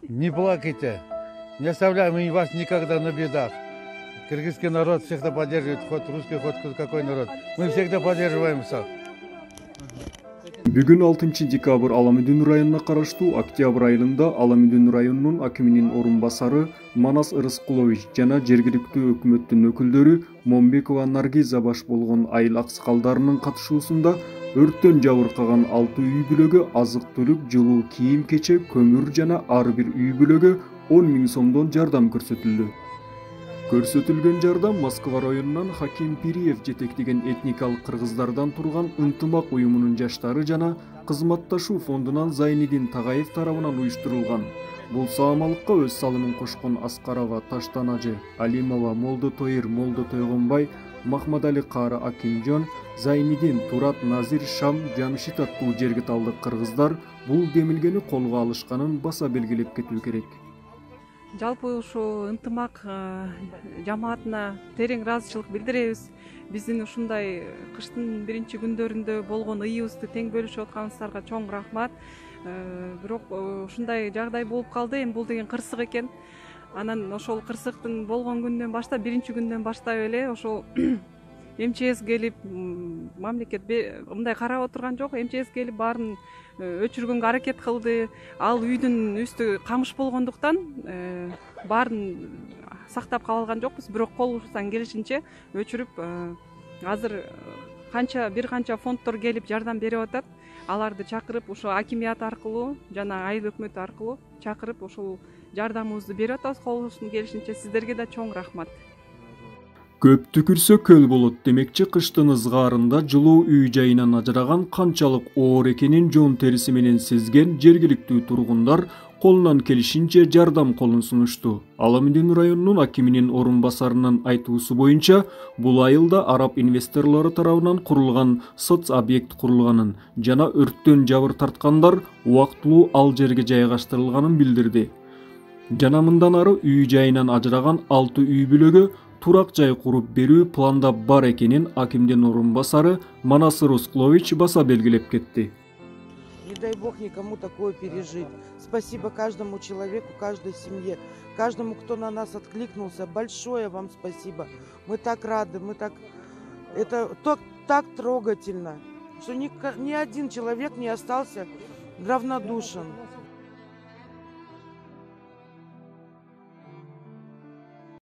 Не плакайте, не оставляем мы вас никогда на бедах. Кыргызский народ всегда поддерживает, хоть русский, хоть какой народ. Мы всегда поддерживаемся. Бүгүн 6-декабрь Аламүдүн районуна караштуу Октябрь айылында Аламүдүн районунун акиминин орун басары Манас Ырыскулович жана жергиликтүү өкмөттүн өкүлдөрү Момбекова Наргиза баш болгон айыл аксакалдарынын катышуусунда өрттөн жабыркаган 6 үй бүлөгө азык-түлүк, жылуу кийим-кечек, көмүр жана ар бир үй бүлөгө 10 000 сомдон жардам көрсөтүлдү. Көрсөтүлгөн жардам Москва районунан Хаким Пириев жетектеген этникалык кыргыздардан турган ынтымак уюмунун жаштары жана кызматташуу фондунан Зайнидин Тагаев тарабынан уюштурулган. Бул саамалыкка өз салымын кошкон Аскарова, Таштанажы, Алимова, Молдо Тойыр, Молдо Тойгонбай, Махмадали Кары Акимжон, Зайнидин, Турат, Назир, Шам, Жамшит аттуу жергиталдык кыргыздар бул демилгени колго алышканын баса белгилеп кетүү керек. Жалпы ушул ынтымак жамаатына терең ыраазычылык билдиребиз. Биздин ушундай кыштын биринчи күндөрүндө болгон ыйыбызды тең бөлүшүп атканыңыздарга чоң рахмат. Бирок ушундай жагдай болуп калды. Эми бул деген кырсык экен. Анан ошол кырсыктын болгон күндөн баштап, биринчи күндөн баштап эле ошол МЧС келип, мамлекет мындай карап отурган жок. МЧС келип баарын өчүргөнгө аракет кылды. Ал үйдүн үстү камыш болгондуктан баарын сактап кала алган жокпуз. Бирок колубуздан келишинче өчүрүп, азыр бир канча фонддор келип жардам берип атат. Аларды чакырып, ошо акимият аркылуу жана айыл өкмөтү аркылуу чакырып, ошол жардамыбызды берип атабыз. Колубуздун келишинче сиздерге да чоң рахмат. Көп түкүрсө көл болот демекчи кыштын ызгаарында жылуу үй жайынан ажыраган канчалык оор экенин жон териси менен сезген жергиликтүү тургундар колунан келишинче жардам колун сунушту. Аламүдүн районунун акиминин орун басарынын айтуусу боюнча, бул айылда араб инвесторлору тарабынан курулган соц объект курулганын жана өрттөн жабыр тарткандар убактылуу ал жерге жайгаштырылганын билдирди. Жана мындан ары үй жайынан ажыраган 6 үй бүлөгө турак жай куруп берүү планда бар экенин акимдин орун басары Манас Ырыскулович баса белгилеп кетти. Не дай бог никому такое пережить. Спасибо каждому человеку, каждой семье, каждому, кто на нас откликнулся. Большое вам спасибо. Мы так рады, это так трогательно, что ни один человек не остался равнодушен.